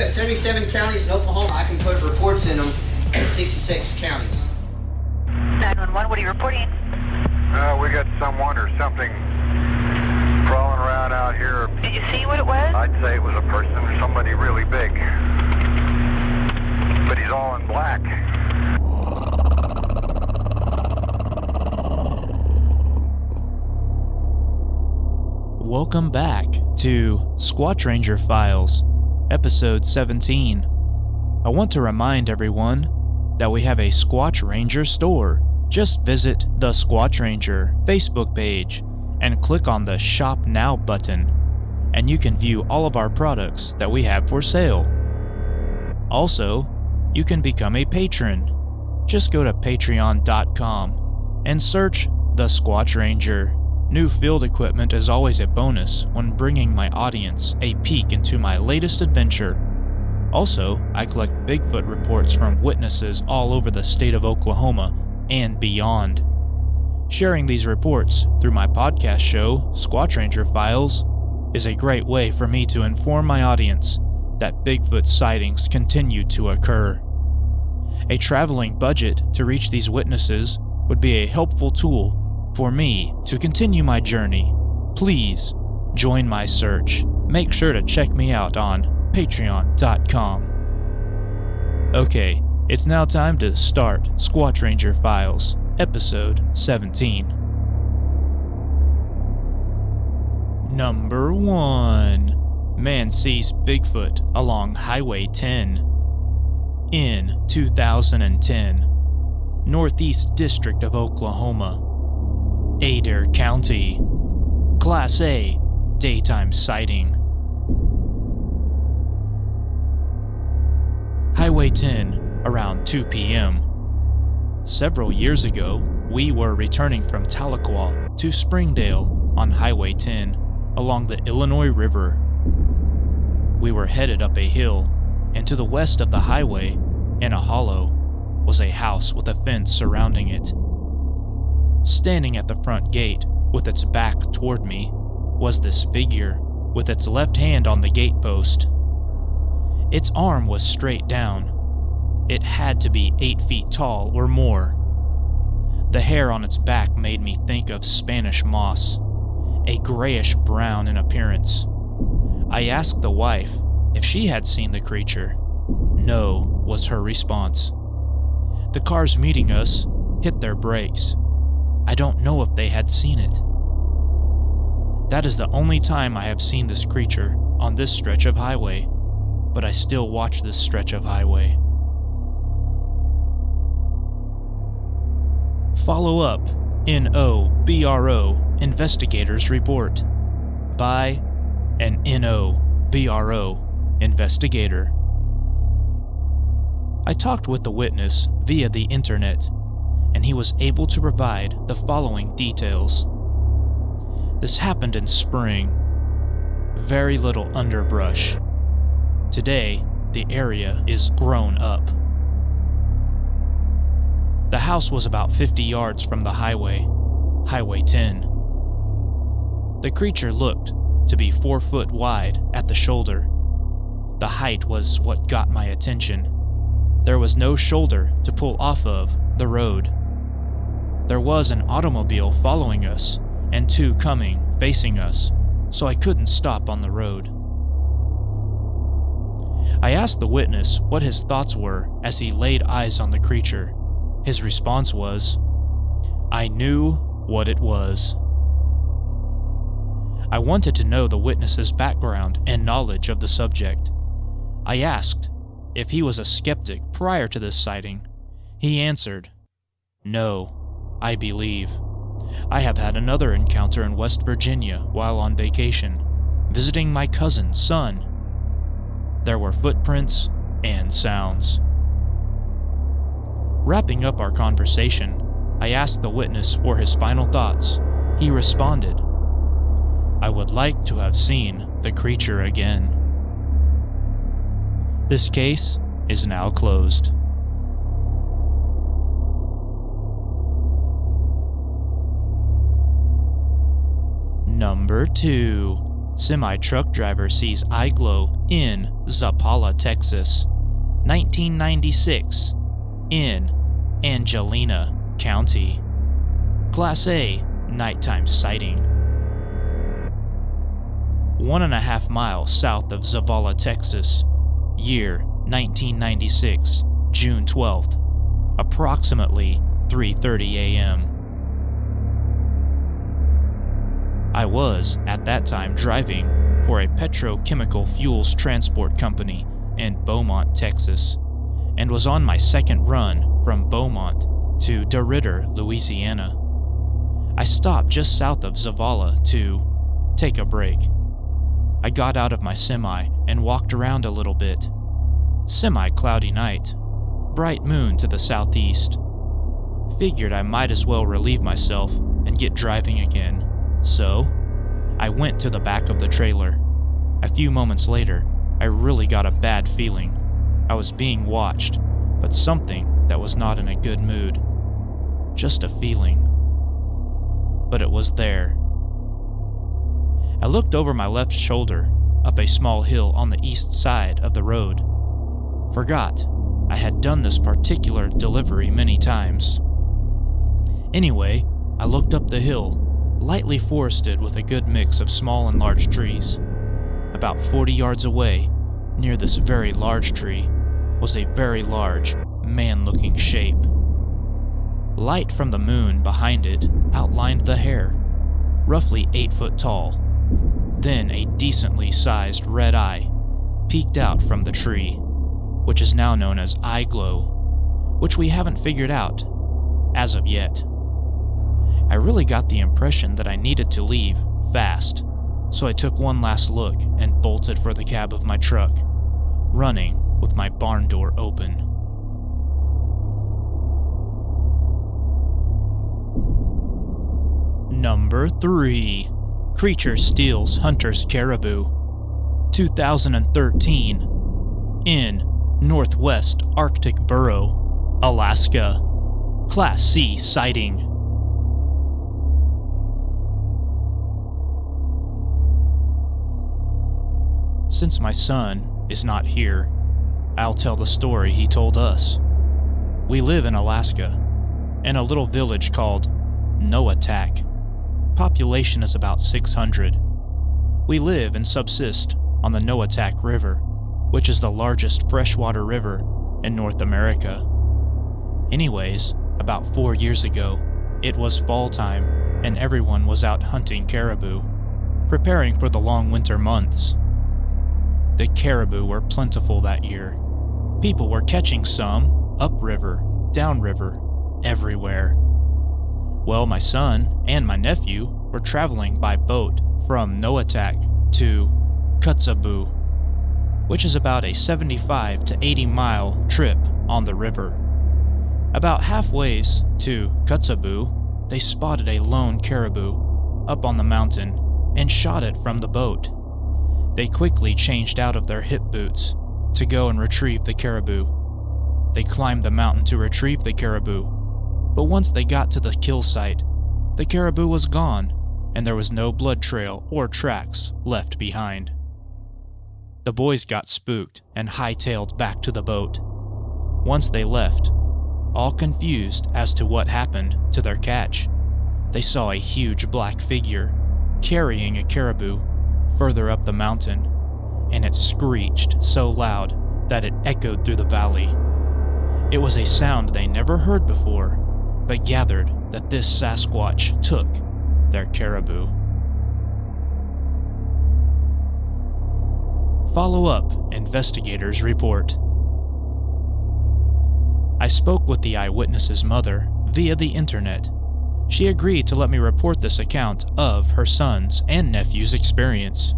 have 77 counties in Oklahoma. I can put reports in them in 66 counties. 911, what are you reporting? We got someone or something crawling around out here. Did you see what it was? I'd say it was a person, somebody really big. But he's all in black. Welcome back to Squatch Ranger Files, Episode 17. I want to remind everyone that we have a Squatch Ranger store. Just visit the Squatch Ranger Facebook page and click on the Shop Now button, and you can view all of our products that we have for sale. Also, you can become a patron. Just go to patreon.com and search the Squatch Ranger. New field equipment is always a bonus when bringing my audience a peek into my latest adventure. Also, I collect Bigfoot reports from witnesses all over the state of Oklahoma and beyond. Sharing these reports through my podcast show, Squatch Ranger Files, is a great way for me to inform my audience that Bigfoot sightings continue to occur. A traveling budget to reach these witnesses would be a helpful tool for me to continue my journey. Please join my search. Make sure to check me out on patreon.com. Okay, it's now time to start Squatch Ranger Files, Episode 17. Number 1. Man sees Bigfoot along Highway 10. In 2010, Northeast District of Oklahoma, Adair County. Class A, daytime sighting. Highway 10, around 2 p.m. Several years ago, we were returning from Tahlequah to Springdale on Highway 10 along the Illinois River. We were headed up a hill, and to the west of the highway, in a hollow, was a house with a fence surrounding it. Standing at the front gate, with its back toward me, was this figure, with its left hand on the gate post. Its arm was straight down. It had to be 8 feet tall or more. The hair on its back made me think of Spanish moss, a grayish brown in appearance. I asked the wife if she had seen the creature. No, was her response. The cars meeting us hit their brakes. I don't know if they had seen it. That is the only time I have seen this creature on this stretch of highway, but I still watch this stretch of highway. Follow up, NOBRO Investigators Report by an NOBRO investigator. I talked with the witness via the internet, and he was able to provide the following details. This happened in spring. Very little underbrush. Today, the area is grown up. The house was about 50 yards from the highway, Highway 10. The creature looked to be 4 foot wide at the shoulder. The height was what got my attention. There was no shoulder to pull off of the road. There was an automobile following us, and 2 coming, facing us, so I couldn't stop on the road. I asked the witness what his thoughts were as he laid eyes on the creature. His response was, "I knew what it was." I wanted to know the witness's background and knowledge of the subject. I asked if he was a skeptic prior to this sighting. He answered, "No, I believe. I have had another encounter in West Virginia while on vacation, visiting my cousin's son. There were footprints and sounds." Wrapping up our conversation, I asked the witness for his final thoughts. He responded, "I would like to have seen the creature again." This case is now closed. Number 2. Semi-truck driver sees eye glow in Zapala, Texas. 1996 in Angelina County. Class A nighttime sighting. 1.5 miles south of Zavala, Texas. Year 1996, June 12th, approximately 3:30 a.m. I was, at that time, driving for a petrochemical fuels transport company in Beaumont, Texas, and was on my second run from Beaumont to DeRidder, Louisiana. I stopped just south of Zavala to take a break. I got out of my semi and walked around a little bit. Semi-cloudy night, bright moon to the southeast. Figured I might as well relieve myself and get driving again, so I went to the back of the trailer. A few moments later, I really got a bad feeling. I was being watched, but something that was not in a good mood. Just a feeling. But it was there. I looked over my left shoulder, up a small hill on the east side of the road. Forgot I had done this particular delivery many times. Anyway, I looked up the hill, lightly forested with a good mix of small and large trees. About 40 yards away, near this very large tree, was a very large, man-looking shape. Light from the moon behind it outlined the hair, roughly 8 foot tall. Then a decently sized red eye peeked out from the tree, which is now known as eye glow, which we haven't figured out as of yet. I really got the impression that I needed to leave fast, so I took one last look and bolted for the cab of my truck, running with my barn door open. Number 3. Creature steals hunter's caribou. 2013. In Northwest Arctic Borough, Alaska. Class C sighting. Since my son is not here, I'll tell the story he told us. We live in Alaska, in a little village called Noatak. Population is about 600. We live and subsist on the Noatak River, which is the largest freshwater river in North America. Anyways, about 4 years ago, it was fall time and everyone was out hunting caribou, preparing for the long winter months. The caribou were plentiful that year. People were catching some upriver, downriver, everywhere. Well, my son and my nephew were traveling by boat from Noatak to Kotzebue, which is about a 75 to 80 mile trip on the river. About halfway to Kotzebue, they spotted a lone caribou up on the mountain and shot it from the boat. They quickly changed out of their hip boots to go and retrieve the caribou. They climbed the mountain to retrieve the caribou, but once they got to the kill site, the caribou was gone, and there was no blood trail or tracks left behind. The boys got spooked and hightailed back to the boat. Once they left, all confused as to what happened to their catch, they saw a huge black figure carrying a caribou further up the mountain, and it screeched so loud that it echoed through the valley. It was a sound they never heard before, but gathered that this Sasquatch took their caribou. Follow-up investigators report. I spoke with the eyewitness's mother via the internet. She agreed to let me report this account of her son's and nephew's experience.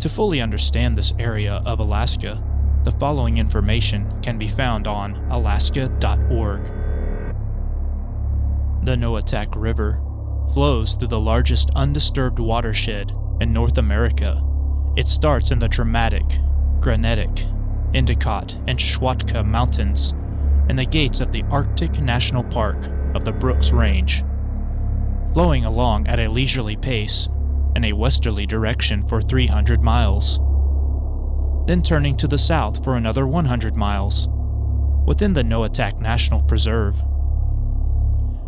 To fully understand this area of Alaska, the following information can be found on alaska.org. The Noatak River flows through the largest undisturbed watershed in North America. It starts in the dramatic, granitic, Endicott, and Schwatka Mountains and the gates of the Arctic National Park of the Brooks Range. Flowing along at a leisurely pace, in a westerly direction for 300 miles, then turning to the south for another 100 miles, within the Noatak National Preserve.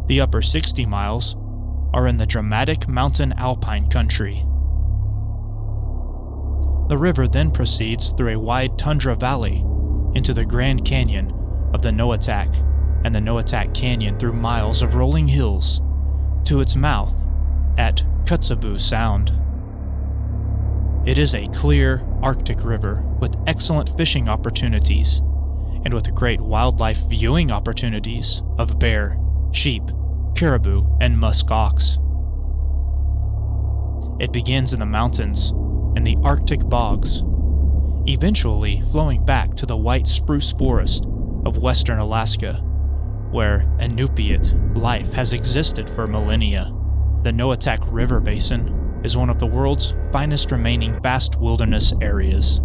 The upper 60 miles are in the dramatic mountain alpine country. The river then proceeds through a wide tundra valley into the Grand Canyon of the Noatak and the Noatak Canyon through miles of rolling hills to its mouth at Kotzebue Sound. It is a clear Arctic river with excellent fishing opportunities and with great wildlife viewing opportunities of bear, sheep, caribou, and musk ox. It begins in the mountains and the Arctic bogs, eventually flowing back to the white spruce forest of western Alaska, where Inupiat life has existed for millennia. The Noatak River Basin is one of the world's finest remaining vast wilderness areas.